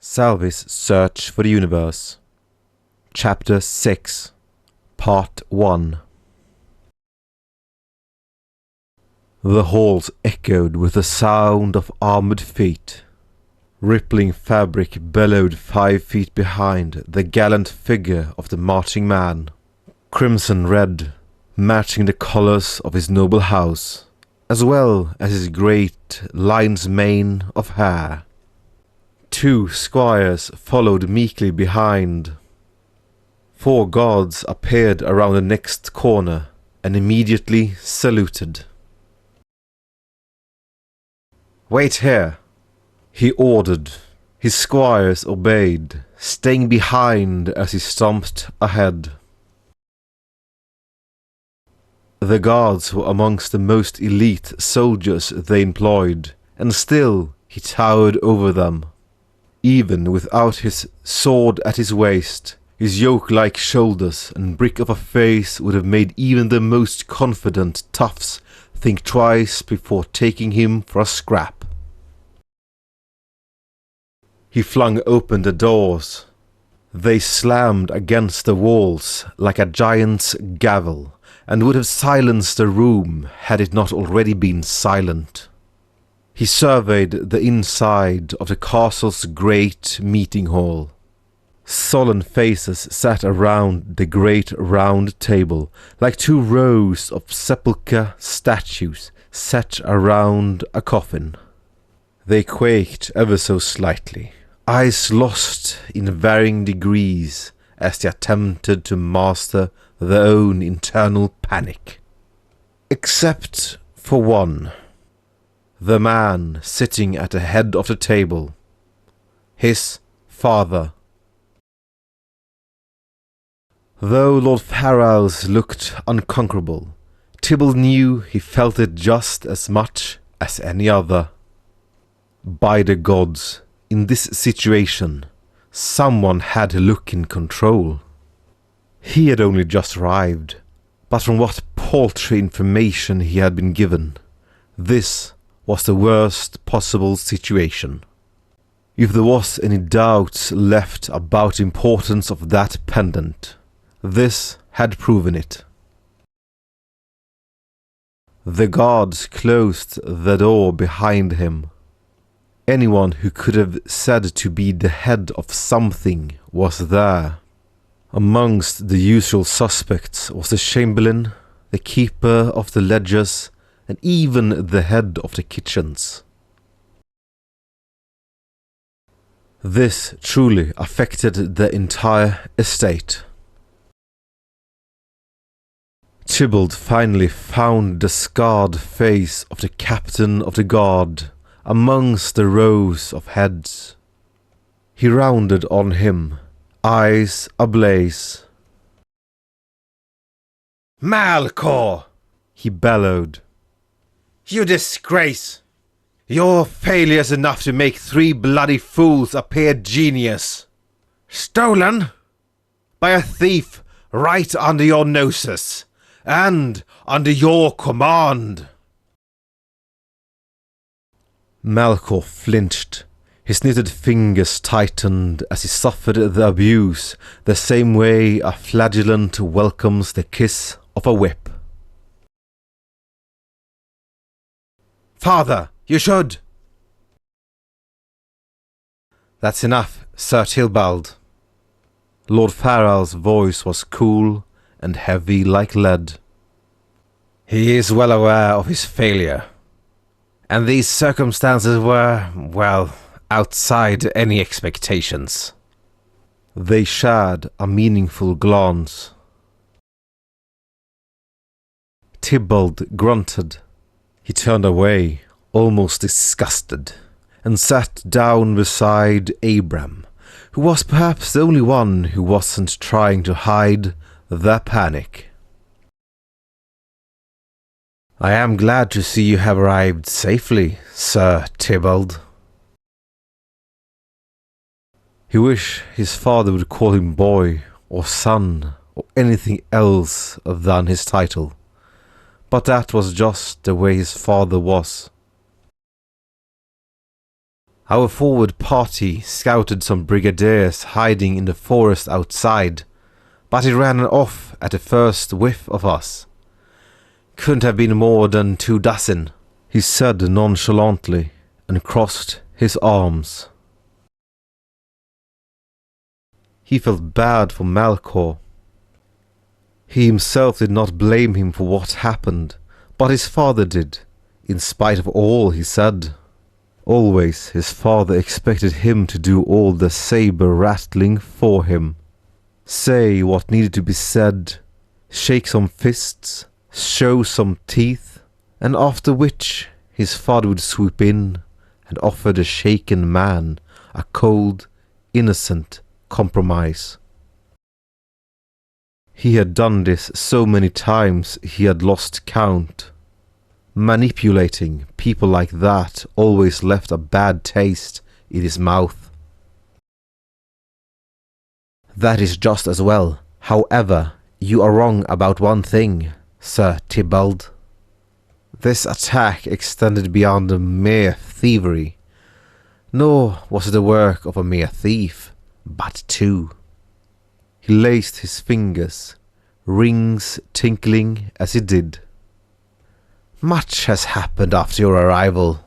Salvis' Search for the Universe. Chapter 6, Part 1. The halls echoed with the sound of armored feet. Rippling fabric bellowed 5 feet behind the gallant figure of the marching man, crimson red, matching the colors of his noble house, as well as his great lion's mane of hair. 2 squires followed meekly behind. 4 guards appeared around the next corner and immediately saluted. "Wait here," he ordered. His squires obeyed, staying behind as he stomped ahead. The guards were amongst the most elite soldiers they employed, and still he towered over them. Even without his sword at his waist, his yoke-like shoulders and brick of a face would have made even the most confident toughs think twice before taking him for a scrap. He flung open the doors. They slammed against the walls like a giant's gavel, and would have silenced the room had it not already been silent. He surveyed the inside of the castle's great meeting hall. Solemn faces sat around the great round table, like 2 rows of sepulchre statues set around a coffin. They quaked ever so slightly, eyes lost in varying degrees as they attempted to master their own internal panic. Except for one. The man sitting at the head of the table. His father. Though Lord Fairisles looked unconquerable, Tybalt knew he felt it just as much as any other. By the gods, in this situation, someone had to look in control. He had only just arrived, but from what paltry information he had been given, this was the worst possible situation. If there was any doubt left about the importance of that pendant, this had proven it. The guards closed the door behind him. Anyone who could have said to be the head of something was there. Amongst the usual suspects was the chamberlain, the keeper of the ledgers, and even the head of the kitchens. This truly affected the entire estate. Tybalt finally found the scarred face of the captain of the guard amongst the rows of heads. He rounded on him, eyes ablaze. "Malcor!" he bellowed. "You disgrace! Your failure's enough to make 3 bloody fools appear genius. Stolen by a thief right under your noses, and under your command." Malcor flinched. His knitted fingers tightened as he suffered the abuse the same way a flagellant welcomes the kiss of a whip. "Father, you should." "That's enough, Sir Tybalt." Lord Fairisles' voice was cool and heavy like lead. "He is well aware of his failure. And these circumstances were, well, outside any expectations." They shared a meaningful glance. Tybalt grunted. He turned away, almost disgusted, and sat down beside Abram, who was perhaps the only one who wasn't trying to hide their panic. "I am glad to see you have arrived safely, Sir Tybalt." He wished his father would call him boy, or son, or anything else than his title, but that was just the way his father was. Our forward party scouted some brigadiers hiding in the forest outside, but it ran off at the first whiff of us. Couldn't have been more than 24, he said nonchalantly, and crossed his arms. He felt bad for Malcor. He himself did not blame him for what happened, but his father did, in spite of all he said. Always his father expected him to do all the saber-rattling for him. Say what needed to be said, shake some fists, show some teeth, and after which his father would swoop in and offer the shaken man a cold, innocent compromise. He had done this so many times he had lost count. Manipulating people like that always left a bad taste in his mouth. That is just as well. However, you are wrong about one thing, Sir Tybalt. This attack extended beyond the mere thievery. Nor was it the work of a mere thief, but two. He laced his fingers, rings tinkling as he did. Much has happened after your arrival.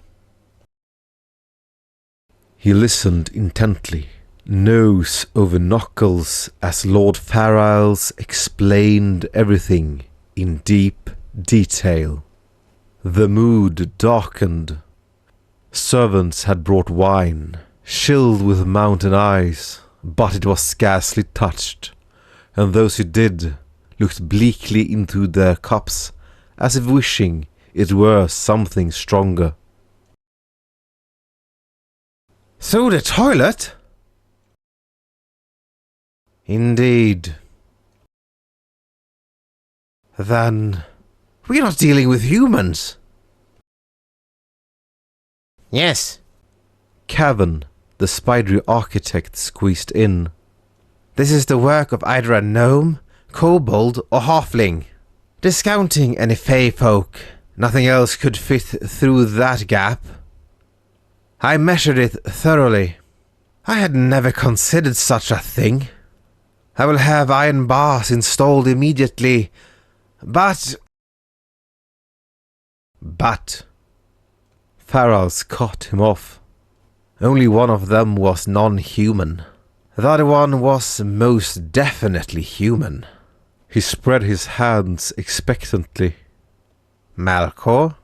He listened intently, nose over knuckles, as Lord Fairisles explained everything in deep detail. The mood darkened. Servants had brought wine, chilled with mountain ice, but it was scarcely touched, and those who did looked bleakly into their cups, as if wishing it were something stronger. Through the toilet? Indeed. Then we're not dealing with humans. Yes. Cavan, the spidery architect, squeezed in. This is the work of either a gnome, kobold, or halfling. Discounting any fey folk, nothing else could fit through that gap. I measured it thoroughly. I had never considered such a thing. I will have iron bars installed immediately, but... Fairisles cut him off. Only one of them was non-human. The other one was most definitely human. He spread his hands expectantly. Malcor?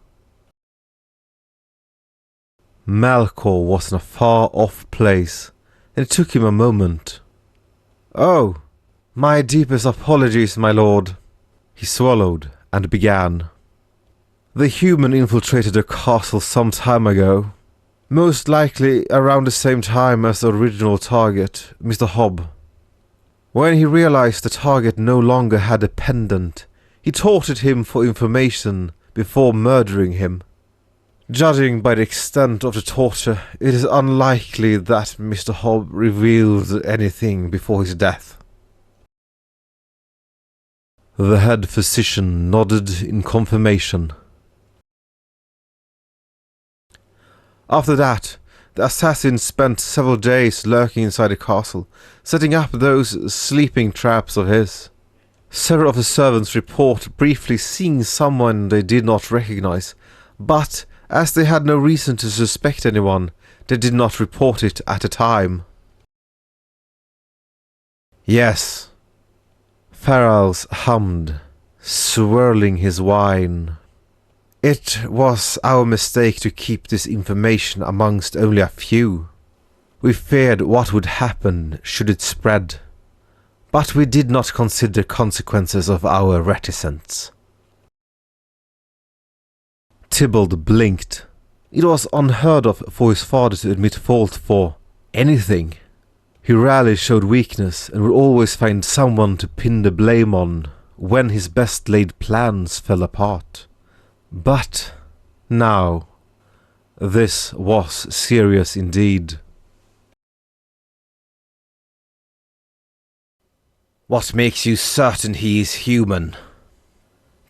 Malcor was in a far-off place, and it took him a moment. Oh, my deepest apologies, my lord. He swallowed and began. The human infiltrated the castle some time ago. Most likely around the same time as the original target, Mr. Hobb. When he realized the target no longer had a pendant, he tortured him for information before murdering him. Judging by the extent of the torture, it is unlikely that Mr. Hobb revealed anything before his death. The head physician nodded in confirmation. After that, the assassin spent several days lurking inside the castle, setting up those sleeping traps of his. Several of the servants report briefly seeing someone they did not recognize, but as they had no reason to suspect anyone, they did not report it at the time. Yes. Fairisles hummed, swirling his wine. It was our mistake to keep this information amongst only a few. We feared what would happen should it spread, but we did not consider consequences of our reticence. Tybalt blinked. It was unheard of for his father to admit fault for anything. He rarely showed weakness and would always find someone to pin the blame on when his best laid plans fell apart. But now, this was serious indeed. What makes you certain he is human?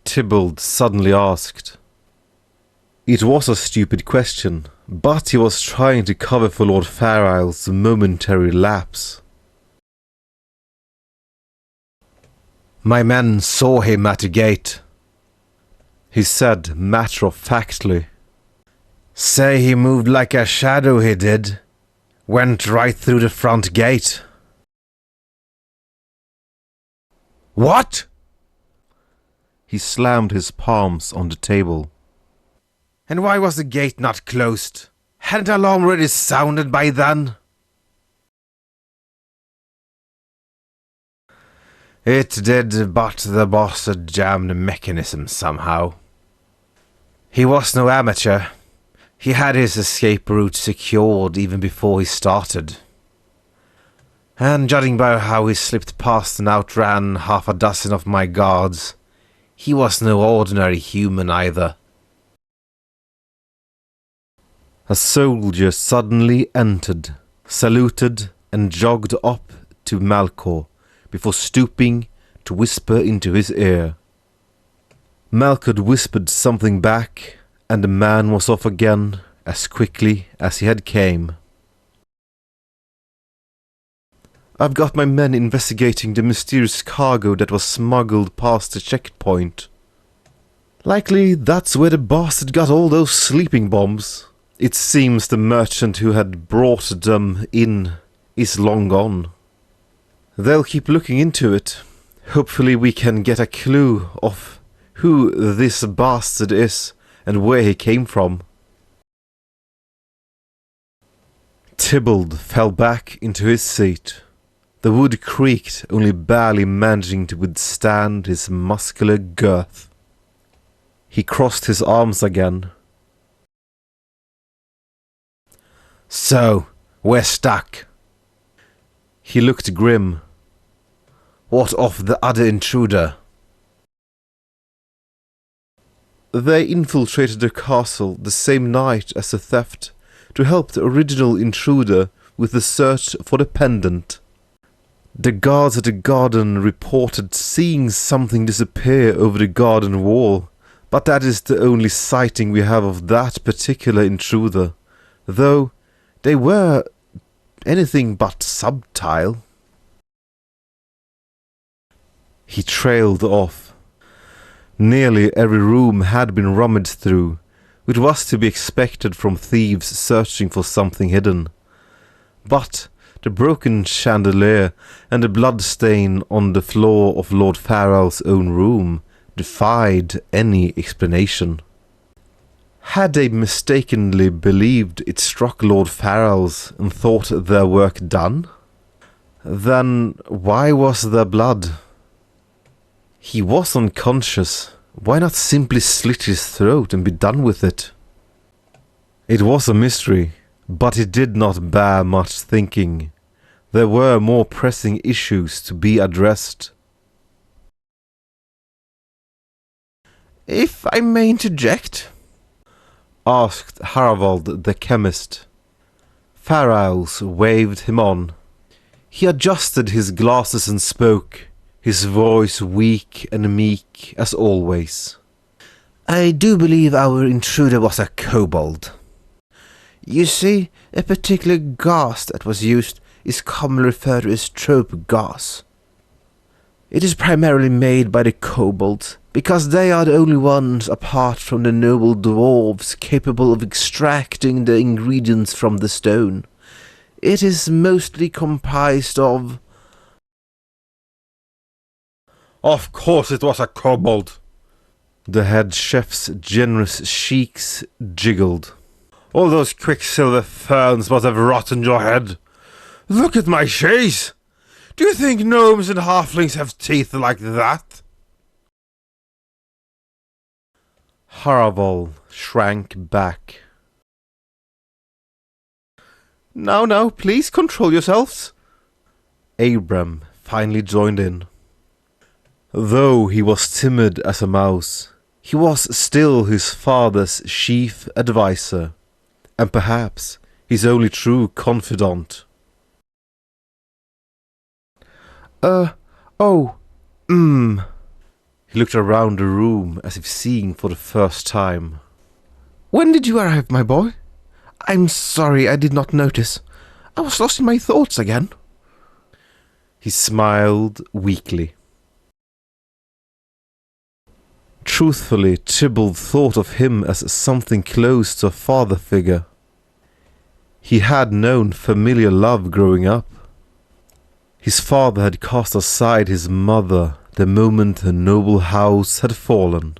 Tybalt suddenly asked. It was a stupid question, but he was trying to cover for Lord Fairisles' momentary lapse. My men saw him at the gate, he said matter-of-factly. Say he moved like a shadow, he did. Went right through the front gate. What? He slammed his palms on the table. And why was the gate not closed? Hadn't the alarm already sounded by then? It did, but the boss had jammed the mechanism somehow. He was no amateur. He had his escape route secured even before he started. And judging by how he slipped past and outran half a dozen of my guards, he was no ordinary human either. A soldier suddenly entered, saluted, and jogged up to Malcor before stooping to whisper into his ear. Malcor whispered something back, and the man was off again as quickly as he had came. I've got my men investigating the mysterious cargo that was smuggled past the checkpoint. Likely that's where the bastard got all those sleeping bombs. It seems the merchant who had brought them in is long gone. They'll keep looking into it. Hopefully we can get a clue of who this bastard is and where he came from. Tybalt fell back into his seat. The wood creaked, only barely managing to withstand his muscular girth. He crossed his arms again. So, we're stuck. He looked grim. What of the other intruder? They infiltrated the castle the same night as the theft to help the original intruder with the search for the pendant. The guards at the garden reported seeing something disappear over the garden wall, but that is the only sighting we have of that particular intruder, though they were anything but subtle. He trailed off. Nearly every room had been rummaged through, which was to be expected from thieves searching for something hidden. But the broken chandelier and the blood stain on the floor of Lord Fairisles' own room defied any explanation. Had they mistakenly believed it struck Lord Fairisles and thought their work done? Then why was there blood? He was unconscious. Why not simply slit his throat and be done with it? It was a mystery, but it did not bear much thinking. There were more pressing issues to be addressed. If I may interject, asked Harvald the chemist. Fairisles waved him on. He adjusted his glasses and spoke, his voice weak and meek as always. I do believe our intruder was a kobold. You see, a particular gas that was used is commonly referred to as trope gas. It is primarily made by the kobolds, because they are the only ones apart from the noble dwarves capable of extracting the ingredients from the stone. It is mostly comprised of... Of course it was a kobold. The head chef's generous cheeks jiggled. All those quicksilver ferns must have rotten your head. Look at my face! Do you think gnomes and halflings have teeth like that? Harvald shrank back. Now, please control yourselves. Abram finally joined in. Though he was timid as a mouse, he was still his father's chief advisor, and perhaps his only true confidant. He looked around the room as if seeing for the first time. When did you arrive, my boy? I'm sorry I did not notice. I was lost in my thoughts again. He smiled weakly. Truthfully, Tybalt thought of him as something close to a father figure. He had known familiar love growing up. His father had cast aside his mother the moment the noble house had fallen,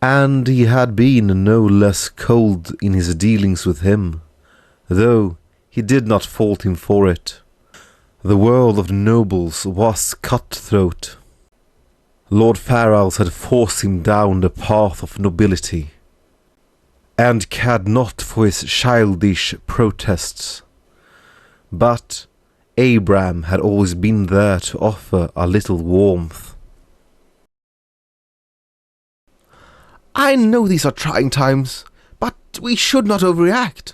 and he had been no less cold in his dealings with him, though he did not fault him for it. The world of nobles was cutthroat. Lord Fairisles had forced him down the path of nobility, and cared not for his childish protests. But Abraham had always been there to offer a little warmth. I know these are trying times, but we should not overreact,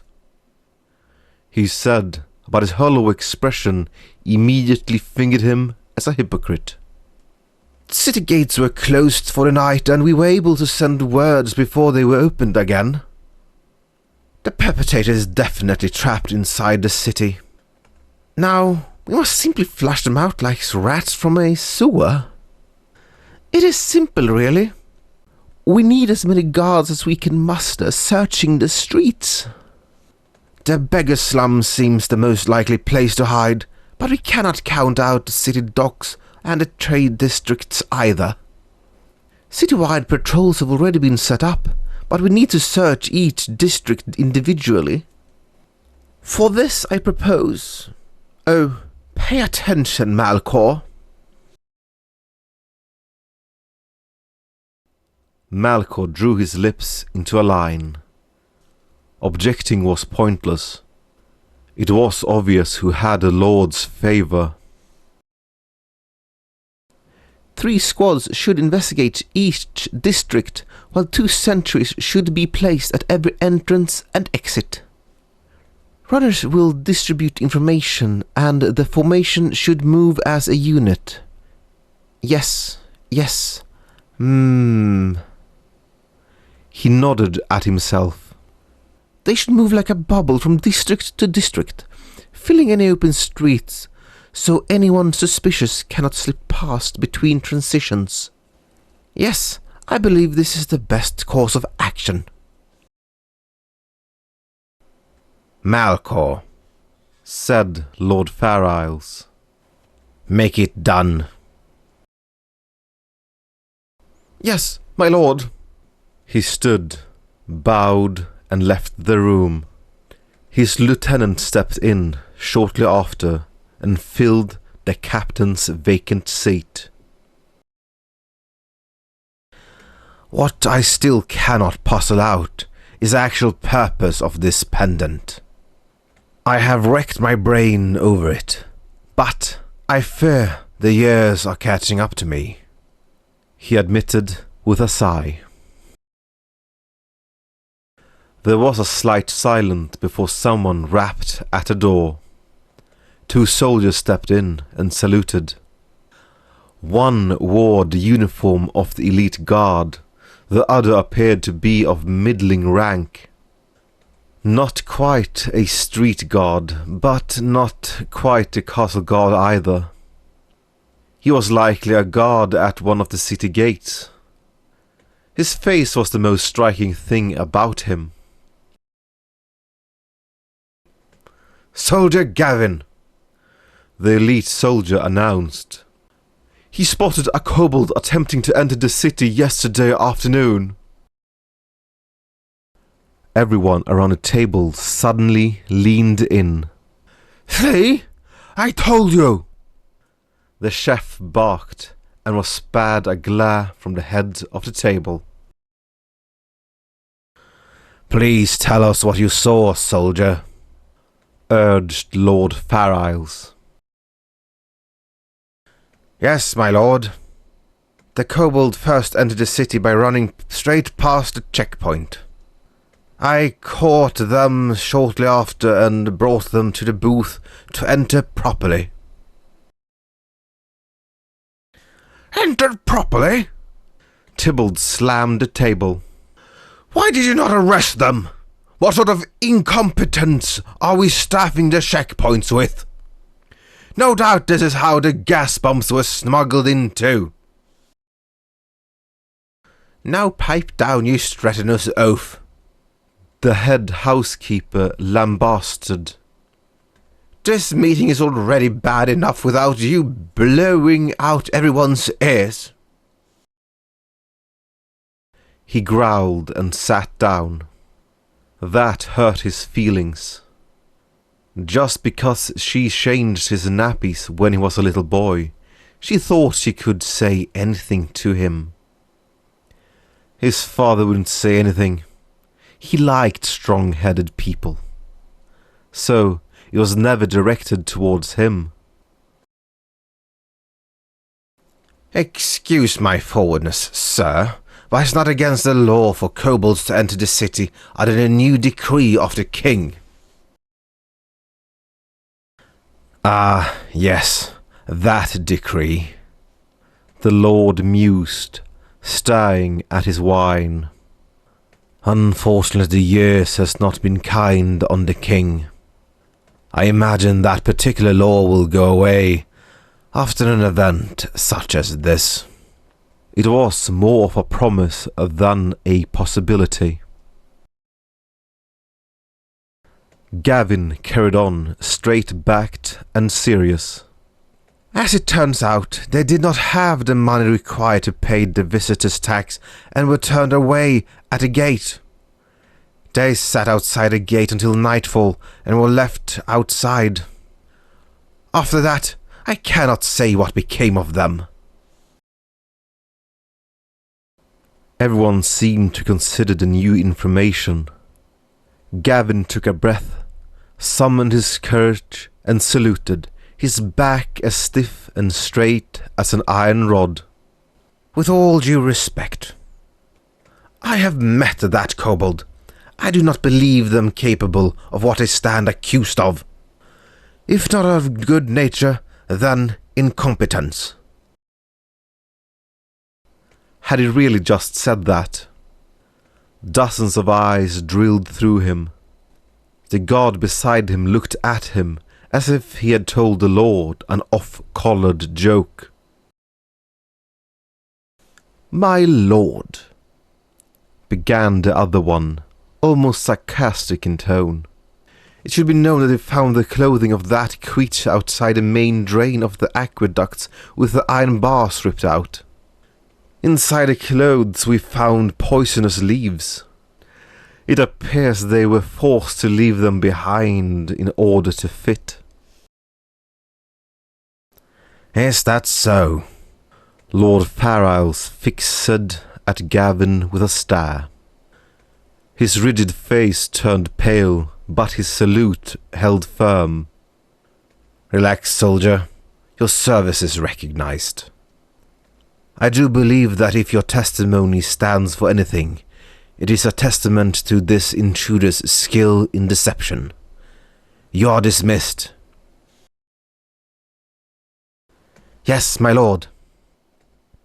he said, but his hollow expression immediately fingered him as a hypocrite. City gates were closed for the night, and we were able to send words before they were opened again. The perpetrator is definitely trapped inside the city. Now, we must simply flush them out like rats from a sewer. It is simple, really. We need as many guards as we can muster searching the streets. The beggar slum seems the most likely place to hide, but we cannot count out the city docks and the trade districts either. Citywide patrols have already been set up, but we need to search each district individually. For this I propose... Oh, pay attention, Malcor. Malcor drew his lips into a line. Objecting was pointless. It was obvious who had the Lord's favour. 3 squads should investigate each district, while 2 sentries should be placed at every entrance and exit. Runners will distribute information, and the formation should move as a unit. Yes. He nodded at himself. They should move like a bubble from district to district, filling any open streets, so anyone suspicious cannot slip past between transitions. Yes, I believe this is the best course of action. Malcor, said Lord Fairisles. Make it done. Yes, my lord. He stood, bowed, and left the room. His lieutenant stepped in shortly after and filled the captain's vacant seat. What I still cannot puzzle out is the actual purpose of this pendant. I have wrecked my brain over it, but I fear the years are catching up to me, he admitted with a sigh. There was a slight silence before someone rapped at a door. 2 soldiers stepped in and saluted. One wore the uniform of the elite guard, the other appeared to be of middling rank. Not quite a street guard, but not quite a castle guard either. He was likely a guard at one of the city gates. His face was the most striking thing about him. Soldier Gavin, the elite soldier announced. He spotted a kobold attempting to enter the city yesterday afternoon. Everyone around the table suddenly leaned in. See? I told you! The chef barked and was spared a glare from the head of the table. Please tell us what you saw, soldier, urged Lord Fairisles. Yes, my lord. The kobold first entered the city by running straight past the checkpoint. I caught them shortly after and brought them to the booth to enter properly. Entered properly? Tybalt slammed the table. Why did you not arrest them? What sort of incompetence are we staffing the checkpoints with? No doubt this is how the gas bombs were smuggled in too. Now pipe down, you strenuous oaf. The head housekeeper lambasted. This meeting is already bad enough without you blowing out everyone's ears. He growled and sat down. That hurt his feelings. Just because she changed his nappies when he was a little boy, she thought she could say anything to him. His father wouldn't say anything. He liked strong-headed people. So it was never directed towards him. Excuse my forwardness, sir, but it's not against the law for kobolds to enter the city under the new decree of the king. Ah, yes, that decree. The Lord mused, staring at his wine. Unfortunately, the years has not been kind on the king. I imagine that particular law will go away after an event such as this. It was more of a promise than a possibility. Gavin carried on, straight-backed and serious. As it turns out, they did not have the money required to pay the visitors' tax and were turned away at the gate. They sat outside the gate until nightfall and were left outside. After that, I cannot say what became of them. Everyone seemed to consider the new information. Gavin took a breath, summoned his courage and saluted, his back as stiff and straight as an iron rod. With all due respect, I have met that kobold. I do not believe them capable of what they stand accused of. If not of good nature, then incompetence. Had he really just said that? Dozens of eyes drilled through him. The guard beside him looked at him as if he had told the Lord an off-colored joke. "My lord," began the other one, almost sarcastic in tone. "It should be known that they found the clothing of that creature outside the main drain of the aqueducts with the iron bars ripped out. Inside the clothes we found poisonous leaves. It appears they were forced to leave them behind in order to fit." "Is that so?" Lord Fairisles fixed at Gavin with a stare. His rigid face turned pale, but his salute held firm. "Relax, soldier. Your service is recognized. I do believe that if your testimony stands for anything, it is a testament to this intruder's skill in deception. You are dismissed." "Yes, my lord."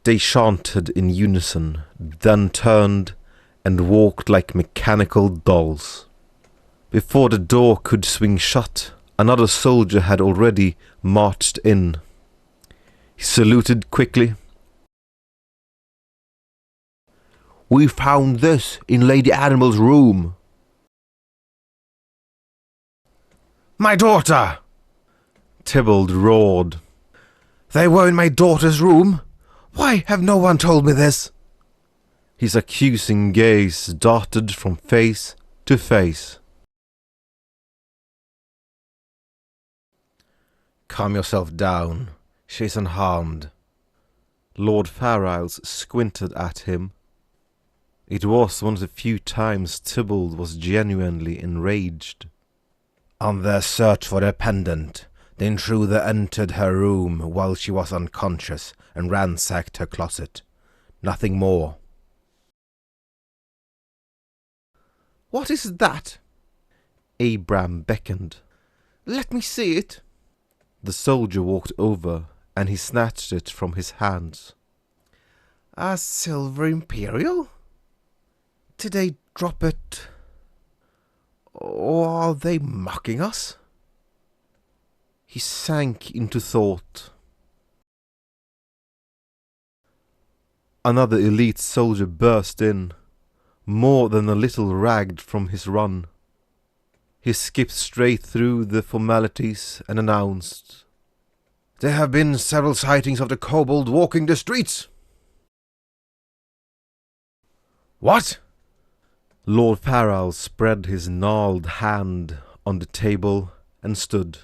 They chanted in unison, then turned and walked like mechanical dolls. Before the door could swing shut, another soldier had already marched in. He saluted quickly. "We found this in Lady Animal's room." "My daughter!" Tybalt roared. "They were in my daughter's room? Why have no one told me this?" His accusing gaze darted from face to face. "Calm yourself down. She's unharmed." Lord Fairisles squinted at him. It was one of the few times Tybalt was genuinely enraged. "On their search for their pendant, the intruder entered her room while she was unconscious and ransacked her closet. Nothing more." "What is that?" Abram beckoned. "Let me see it." The soldier walked over, and he snatched it from his hands. "A silver imperial? Did they drop it Or are they mocking us? He sank into thought. Another elite soldier burst in, more than a little ragged from his run. He skipped straight through the formalities and announced, "There have been several sightings of the kobold walking the streets." "What?" Lord Fairisles spread his gnarled hand on the table and stood,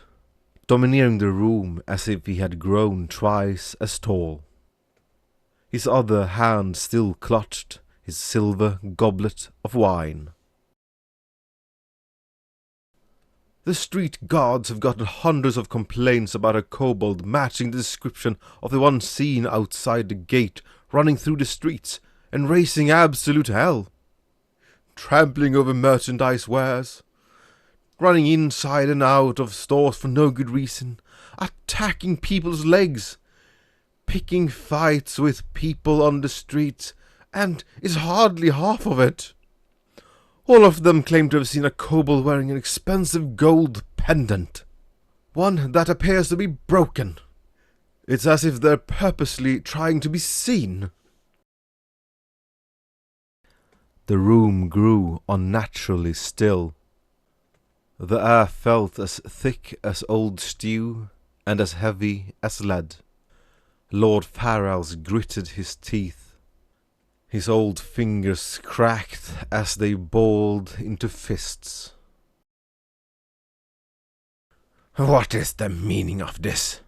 domineering the room as if he had grown twice as tall. His other hand still clutched his silver goblet of wine. "The street guards have gotten hundreds of complaints about a kobold matching the description of the one seen outside the gate, running through the streets and raising absolute hell. Trampling over merchandise wares, running inside and out of stores for no good reason, attacking people's legs, picking fights with people on the street, and is hardly half of it. All of them claim to have seen a kobold wearing an expensive gold pendant, one that appears to be broken. It's as if they're purposely trying to be seen." The room grew unnaturally still. The air felt as thick as old stew and as heavy as lead. Lord Fairisles gritted his teeth. His old fingers cracked as they balled into fists. "What is the meaning of this?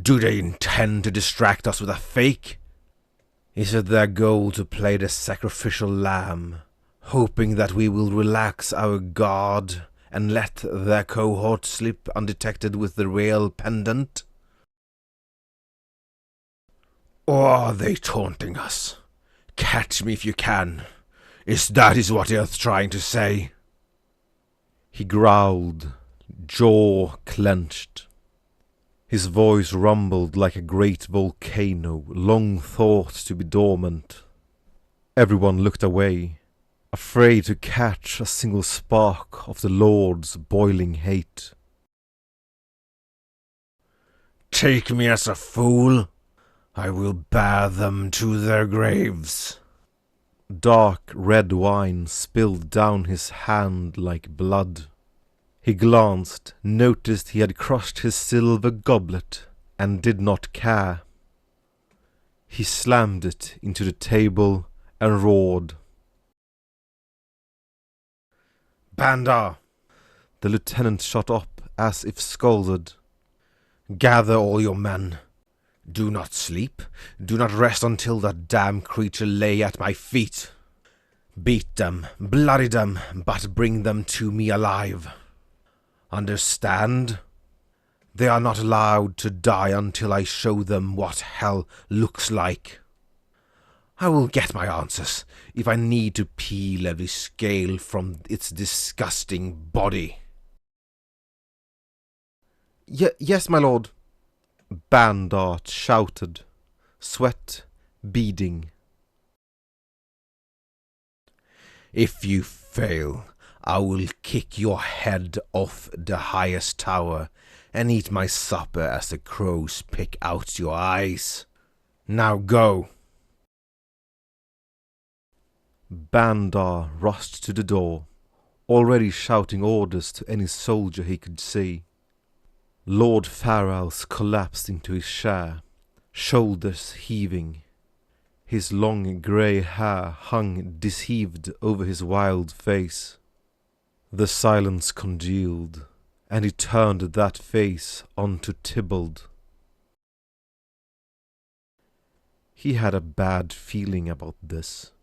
Do they intend to distract us with a fake? Is it their goal to play the sacrificial lamb, hoping that we will relax our guard and let their cohort slip undetected with the real pendant? Or are they taunting us? Catch me if you can. That is what they are trying to say?" He growled, jaw clenched. His voice rumbled like a great volcano, long thought to be dormant. Everyone looked away, afraid to catch a single spark of the Lord's boiling hate. "Take me as a fool. I will bear them to their graves." Dark red wine spilled down his hand like blood. He glanced, noticed he had crushed his silver goblet, and did not care. He slammed it into the table and roared. "Bandar!" The lieutenant shot up as if scalded. "Gather all your men. Do not sleep. Do not rest until that damn creature lay at my feet. Beat them, bloody them, but bring them to me alive. Understand? They are not allowed to die until I show them what hell looks like. I will get my answers if I need to peel every scale from its disgusting body." Yes, my lord," Bandar shouted, sweat beading. "If you fail, I will kick your head off the highest tower and eat my supper as the crows pick out your eyes. Now go." Bandar rushed to the door, already shouting orders to any soldier he could see. Lord Fairisles collapsed into his chair, shoulders heaving. His long grey hair hung disheaved over his wild face. The silence congealed, and he turned that face onto Tybalt. He had a bad feeling about this.